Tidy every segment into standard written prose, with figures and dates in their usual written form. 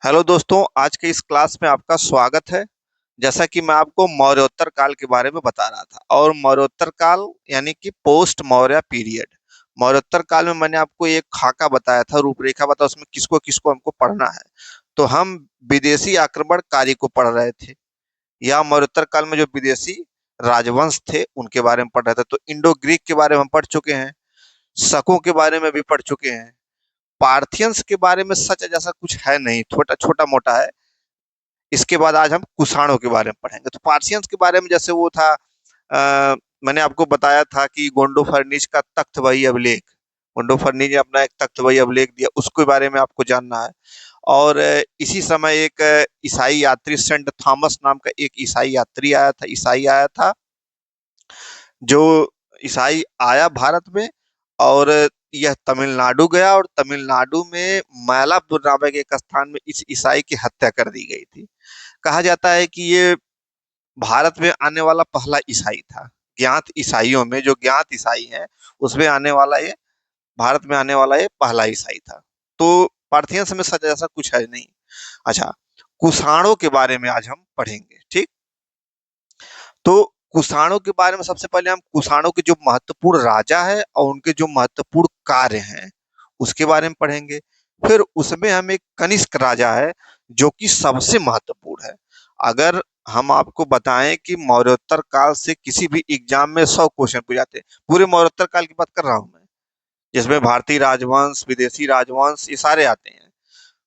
Hello दोस्तों, आज के इस क्लास में आपका स्वागत है। जैसा कि मैं आपको मौर्योत्तर काल के बारे में बता रहा था और मौर्योत्तर काल यानी कि पोस्ट मौर्य पीरियड। मौर्योत्तर काल में मैंने आपको एक खाका बताया था, रूपरेखा बताया, उसमें किसको किसको हमको पढ़ना है। तो हम विदेशी आक्रमणकारी को पढ़ रहे थे, या मौर्योत्तर काल में जो विदेशी राजवंश थे उनके बारे में पढ़ रहे थे। तो इंडो ग्रीक के बारे में हम पढ़ चुके हैं, शकों के बारे में भी पढ़ चुके हैं। पार्थियंस के बारे में सच जैसा कुछ है नहीं, छोटा छोटा मोटा है। इसके बाद आज हम कुषाणों के बारे में पढ़ेंगे। तो पार्शियंस के बारे में जैसे वो था, मैंने आपको बताया था कि गोंडो फर्निच का तख्त वही अभिलेख, गोंडो फर्निच ने अपना एक तख्त वही अभिलेख दिया, उसके बारे में आपको जानना है। और इसी समय एक ईसाई यात्री सेंट थॉमस नाम का एक ईसाई यात्री आया था, ईसाई आया था, जो ईसाई आया भारत में। और यह तमिलनाडु गया और तमिलनाडु में मैलापुर नामक एक स्थान में इस ईसाई की हत्या कर दी गई थी। कहा जाता है कि ये भारत में आने वाला पहला ईसाई था। ज्ञात ईसाइयों में, जो ज्ञात ईसाई हैं, उसमें आने वाला ये, भारत में आने वाला ये पहला ईसाई था। तो पार्थियंस में सच ऐसा कुछ है नहीं। अच्छा, कुषाणों के बारे में आज हम पढ़ेंगे, ठीक। तो कुषाणों के बारे में सबसे पहले हम कुषाणों के जो महत्वपूर्ण राजा है और उनके जो महत्वपूर्ण कार्य हैं उसके बारे में पढ़ेंगे। फिर उसमें हम एक कनिष्क राजा है जो कि सबसे महत्वपूर्ण है। अगर हम आपको बताएं कि मौर्योत्तर काल से किसी भी एग्जाम में 100 क्वेश्चन पूछ जाते हैं, पूरे मौर्योत्तर काल की बात कर रहा हूं मैं, जिसमें भारतीय राजवंश, विदेशी राजवंश, ये सारे आते हैं।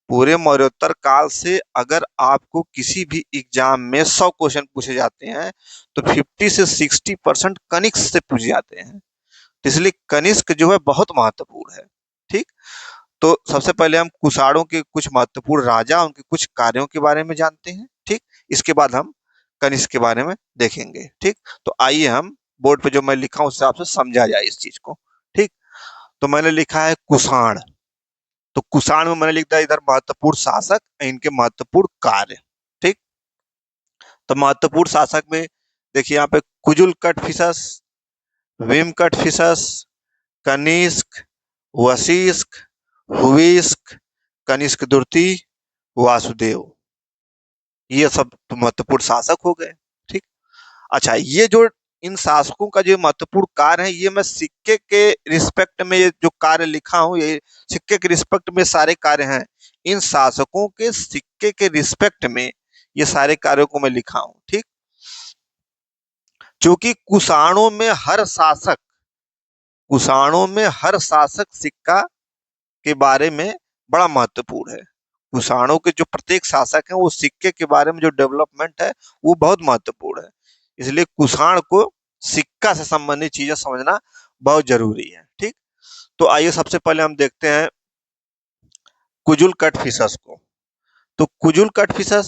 पूरे मौर्योत्तर काल से अगर आपको किसी भी एग्जाम में 100 क्वेश्चन पूछे जाते हैं तो 50 से 60% कनिष्क से पूछे जाते हैं। तो इसलिए कनिष्क जो है बहुत महत्वपूर्ण है, ठीक। तो सबसे पहले हम कुषाणों के कुछ महत्वपूर्ण राजा, उनके कुछ कार्यों के बारे में जानते हैं, ठीक। इसके बाद हम कनिष्क के बारे में देखेंगे, ठीक। तो आइए हम बोर्ड पे जो मैं लिखा हूं उससे आपसे समझा जाए इस चीज को, ठीक। तो मैंने लिखा है कुषाण। तो कुषाण में मैंने लिख दिया इधर महत्वपूर्ण शासक, इनके महत्वपूर्ण कार्य, ठीक। तो महत्वपूर्ण शासक में देखिए यहाँ पे कुजुल कट फिसस, विम कट फिसस, कनिष्क, वशिष्क, हुविस्क, कनिष्क दुर्ति, वासुदेव, ये सब तो महत्वपूर्ण शासक हो गए, ठीक। अच्छा, ये जो इन शासकों का जो महत्वपूर्ण कार्य है, ये मैं सिक्के के रिस्पेक्ट में ये जो कार्य लिखा हूं, ये सिक्के के रिस्पेक्ट में सारे कार्य हैं। इन शासकों के सिक्के के रिस्पेक्ट में ये सारे कार्यों को मैं लिखा हूं, ठीक। क्योंकि कुषाणों में हर शासक सिक्का के बारे में बड़ा महत्वपूर्ण है। कुषाणों के जो प्रत्येक शासक हैं वो सिक्के के बारे में जो डेवलपमेंट है वो बहुत महत्वपूर्ण है। इसलिए कुषाण को सिक्का से संबंधित चीजें समझना बहुत जरूरी है, ठीक। तो आइए सबसे पहले हम देखते हैं कुजुल कट फिशस को। तो कुजुल कट फिशस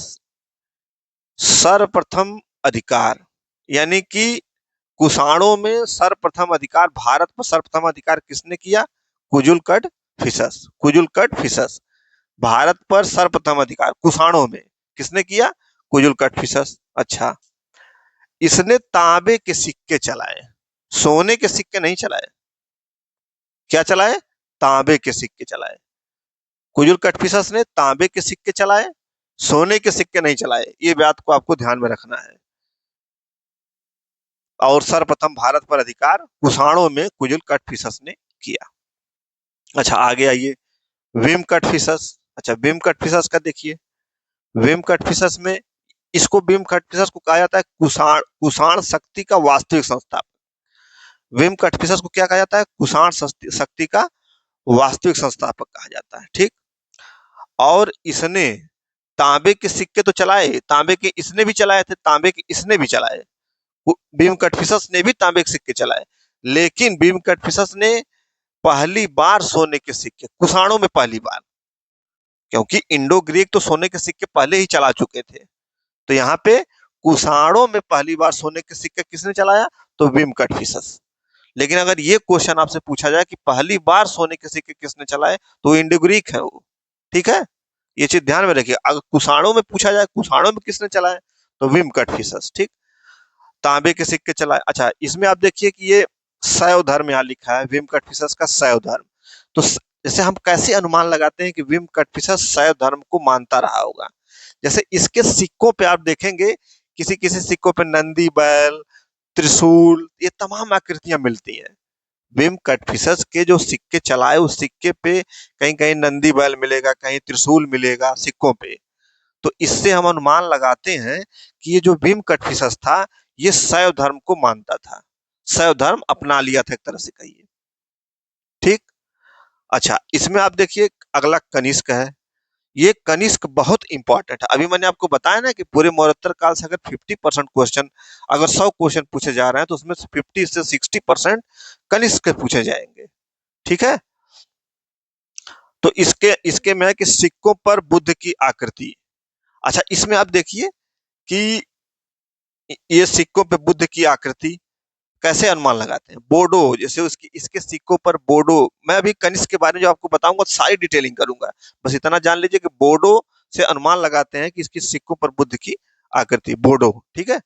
सर्वप्रथम अधिकार, यानी कि कुषाणों में सर्वप्रथम अधिकार, भारत पर सर्वप्रथम अधिकार किसने किया? Kujula cut fishes. Kujula cut fishes Bharat पर सर्वप्रथम अधिकार कुषाणों में किसने किया? Kujula cut fishes. अच्छा, इसने तांबे के सिक्के चलाए, सोने के सिक्के नहीं चलाए। क्या चलाए? तांबे के सिक्के चलाए। कुजुल कट फिशस ने तांबे के सिक्के चलाए, सोने के सिक्के नहीं चलाए। ये बात को आपको ध्यान में रखना है। और सर्वप्रथम भारत पर अधिकार कुषाणों में कुजुल कट फिशस ने किया। अच्छा, आगे आइए, विम कट फिशस। अच्छा, विम कट फिशस का देखिए, विम कट फिशस में इसको विम कट फिशस को कहा जाता है कुषाण कुषाण शक्ति का वास्तविक संस्थापक। विम कट फिशस को क्या कहा जाता है? कुषाण शक्ति का वास्तविक संस्थापक कहा जाता है, ठीक। और इसने तांबे के सिक्के तो चलाए, तांबे के इसने भी चलाए थे, तांबे के इसने भी चलाए, भीम कटफिशस ने भी तांबे के सिक्के चलाए। लेकिन भीम कटफिशस ने पहली बार सोने के सिक्के, कुषाणों में पहली बार, क्योंकि इंडो ग्रीक तो सोने के सिक्के पहले ही चला चुके थे। तो यहाँ पे कुषाणों में पहली बार सोने के सिक्के किसने चलाया? तो भीम कटफिशस। लेकिन अगर ये क्वेश्चन आपसे पूछा जाए कि पहली बार सोने के सिक्के किसने चलाए, तो इंडो ग्रीक है वो, ठीक है। ये चीज ध्यान में रखिए। अगर कुषाणों में पूछा जाए कुषाणों में किसने चलाए, तो भीम कटफिशस, ठीक। तांबे के सिक्के चलाए। अच्छा, इसमें आप देखिए कि ये शैव धर्म यहाँ लिखा है, भीम कटफिशस का शैव धर्म। तो जैसे हम कैसे अनुमान लगाते हैं कि भीम कटफिशस शैव धर्म को मानता रहा होगा। जैसे इसके सिक्कों पे आप देखेंगे, किसी किसी सिक्कों पे नंदी बैल, त्रिशूल, ये तमाम आकृतियां मिलती हैं। भीम कटफिशस के जो सिक्के चलाए, उस सिक्के पे कहीं कहीं नंदी बैल मिलेगा, कहीं त्रिशूल मिलेगा सिक्कों पे। तो इससे हम अनुमान लगाते हैं कि ये जो भीम कटफिशस था, ये शैव धर्म को मानता था, शैव धर्म अपना लिया था एक तरह से कहिए। ठीक। अच्छा, इसमें आप देखिए अगला कनिष्क है। ये कनिष्क बहुत इंपॉर्टेंट है। अभी मैंने आपको बताया ना कि पूरे मौर्योत्तर काल से अगर 50% क्वेश्चन, अगर 100 क्वेश्चन पूछे जा रहे हैं तो उसमें से 50 से 60% कनिष्क के पूछे जाएंगे। ठीक है। तो इसके इसके में है कि सिक्कों पर बुद्ध की आकृति। अच्छा, इसमें आप देखिए कि ये सिक्कों पे बुद्ध की आकृति कैसे अनुमान लगाते हैं। बोडो, जैसे उसकी इसके सिक्कों पर बोडो, मैं अभी कनिष्क के बारे में जो आपको बताऊंगा सारी डिटेलिंग करूंगा, बस इतना जान लीजिए कि बोडो से अनुमान लगाते हैं कि इसकी सिक्कों पर बुद्ध की आकृति, बोडो। ठीक है।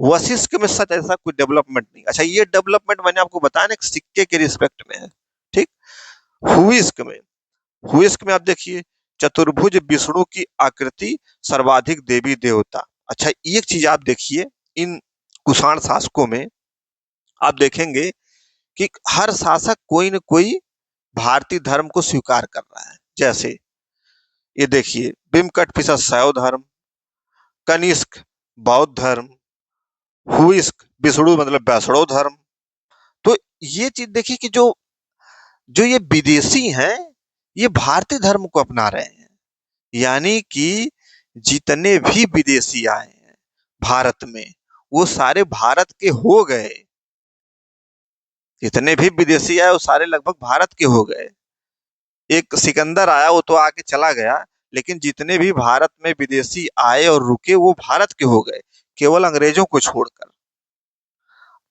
वशिष्ठ में सच ऐसा कोई डेवलपमेंट नहीं। अच्छा, ये डेवलपमेंट मैंने आपको बताया ना, सिक्के के रिस्पेक्ट में है। ठीक। हुइस्क में, हुइस्क में आप देखिए चतुर्भुज विष्णु की आकृति, सर्वाधिक देवी देवता। अच्छा, एक चीज आप देखिए, इन कुषाण शासकों में आप देखेंगे कि हर शासक कोई न कोई भारतीय धर्म को स्वीकार कर रहा है। जैसे ये देखिए, बिमकटफिशस शैव धर्म, कनिष्क बौद्ध धर्म, हुइस्क विष्णु मतलब वैष्णव धर्म। तो ये चीज देखिए कि जो जो ये विदेशी हैं, ये भारतीय धर्म को अपना रहे हैं। यानी कि जितने भी विदेशी आए हैं भारत में, वो सारे भारत के हो गए। जितने भी विदेशी आए वो सारे लगभग भारत के हो गए। एक सिकंदर आया, वो तो आके चला गया, लेकिन जितने भी भारत में विदेशी आए और रुके वो भारत के हो गए, केवल अंग्रेजों को छोड़कर।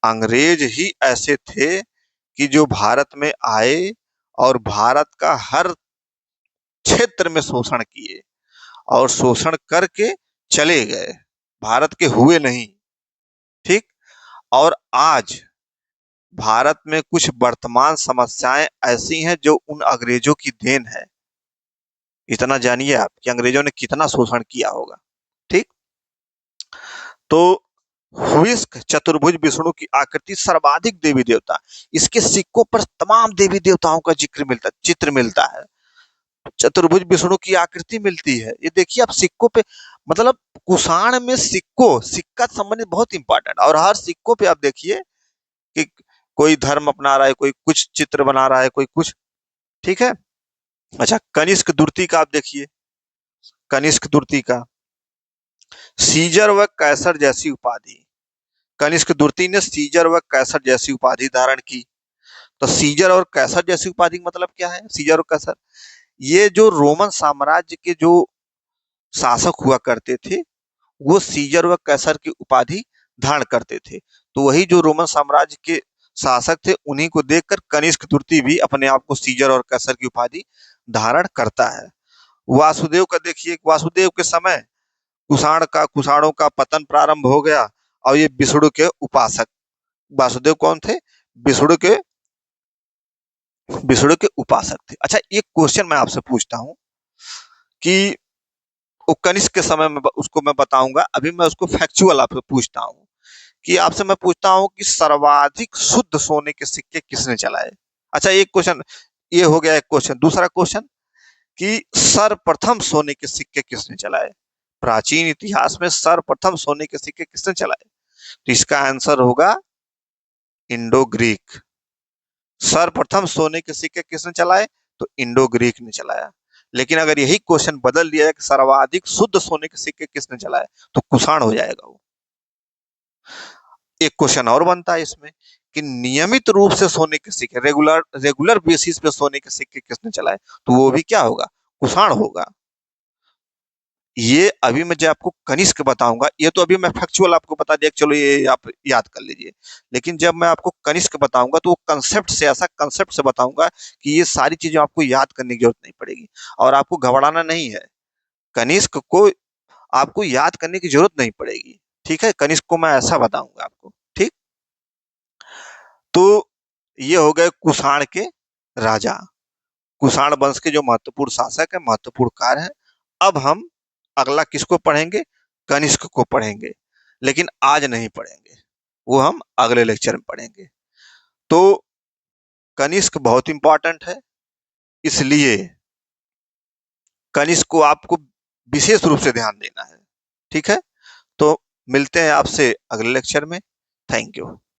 अंग्रेज ही ऐसे थे कि जो भारत में आए और भारत का हर क्षेत्र में शोषण किए और शोषण करके चले गए, भारत के हुए नहीं। ठीक। और आज भारत में कुछ वर्तमान समस्याएं ऐसी हैं जो उन अंग्रेजों की देन है। इतना जानिए आप कि अंग्रेजों ने कितना शोषण किया होगा। ठीक। तो हुइस्क चतुर्भुज विष्णु की आकृति, सर्वाधिक देवी देवता। इसके सिक्कों पर तमाम देवी देवताओं का जिक्र मिलता, चित्र मिलता है। चतुर्भुज विष्णु की आकृति मिलती है। ये देखिए आप सिक्कों पे, मतलब कुषाण में सिक्को, सिक्का संबंधित बहुत इंपॉर्टेंट। और हर सिक्कों पे आप देखिए कि कोई धर्म अपना रहा है, कोई कुछ चित्र बना रहा है, कोई कुछ। ठीक है। अच्छा, कनिष्क द्वितीय का आप देखिए, कनिष्क द्वितीय का सीजर व कैसर जैसी उपाधि। कनिष्क द्वितीय ने सीजर व कैसर जैसी उपाधि धारण की। तो सीजर और कैसर जैसी उपाधि का मतलब क्या है? सीजर और कैसर, ये जो रोमन साम्राज्य के जो शासक हुआ करते थे, वो सीजर व कैसर की उपाधि धारण करते थे। तो वही जो रोमन साम्राज्य के शासक थे, उन्हीं को देखकर कनिष्क द्वितीय भी अपने आप को सीजर और कैसर की उपाधि धारण करता है। वासुदेव का देखिए, वासुदेव के समय कुषाणों का पतन प्रारंभ हो गया और ये विष्णु के उपासक, वासुदेव कौन थे? विष्णु के विष्णु के उपासक थे। अच्छा, एक क्वेश्चन मैं आपसे पूछता हूं कि वो कनिष्क के समय में उसको मैं बताऊंगा, अभी मैं उसको फैक्चुअल आपसे पूछता हूँ कि आपसे मैं पूछता हूँ कि सर्वाधिक शुद्ध सोने के सिक्के किसने चलाए? अच्छा, एक क्वेश्चन ये हो गया। एक क्वेश्चन, दूसरा क्वेश्चन कि सर्वप्रथम सोने के सिक्के किसने चलाए? प्राचीन इतिहास में सर्वप्रथम सोने के सिक्के किसने चलाए? तो इसका आंसर होगा इंडो ग्रीक। सर्वप्रथम सोने के सिक्के किसने चलाए? तो इंडो ग्रीक ने चलाया। लेकिन अगर यही क्वेश्चन बदल दिया जाए कि सर्वाधिक शुद्ध सोने के सिक्के किसने चलाए, तो कुषाण हो जाएगा वो। एक क्वेश्चन और बनता है इसमें कि नियमित रूप से सोने के सिक्के, रेगुलर रेगुलर बेसिस पे सोने के सिक्के किसने चलाए? तो वो भी क्या होगा? कुषाण होगा। ये अभी मैं जो आपको कनिष्क बताऊंगा, ये तो अभी मैं फैक्चुअल आपको बता दिया, चलो ये आप याद कर लीजिए। लेकिन जब मैं आपको कनिष्क बताऊंगा तो वो कंसेप्ट से, ऐसा कंसेप्ट से बताऊंगा कि ये सारी चीजें आपको याद करने की जरूरत नहीं पड़ेगी और आपको घबराना नहीं है। कनिष्क को आपको याद करने की जरूरत नहीं पड़ेगी। ठीक है, कनिष्क को मैं ऐसा बताऊंगा आपको। ठीक। तो ये हो गए कुषाण के राजा। कुषाण वंश के जो महत्वपूर्ण शासक है, महत्वपूर्ण कार्य है। अब हम अगला किसको पढ़ेंगे? कनिष्क को पढ़ेंगे, लेकिन आज नहीं पढ़ेंगे, वो हम अगले लेक्चर में पढ़ेंगे। तो कनिष्क बहुत इंपॉर्टेंट है, इसलिए कनिष्क को आपको विशेष रूप से ध्यान देना है। ठीक है, तो मिलते हैं आपसे अगले लेक्चर में। Thank you.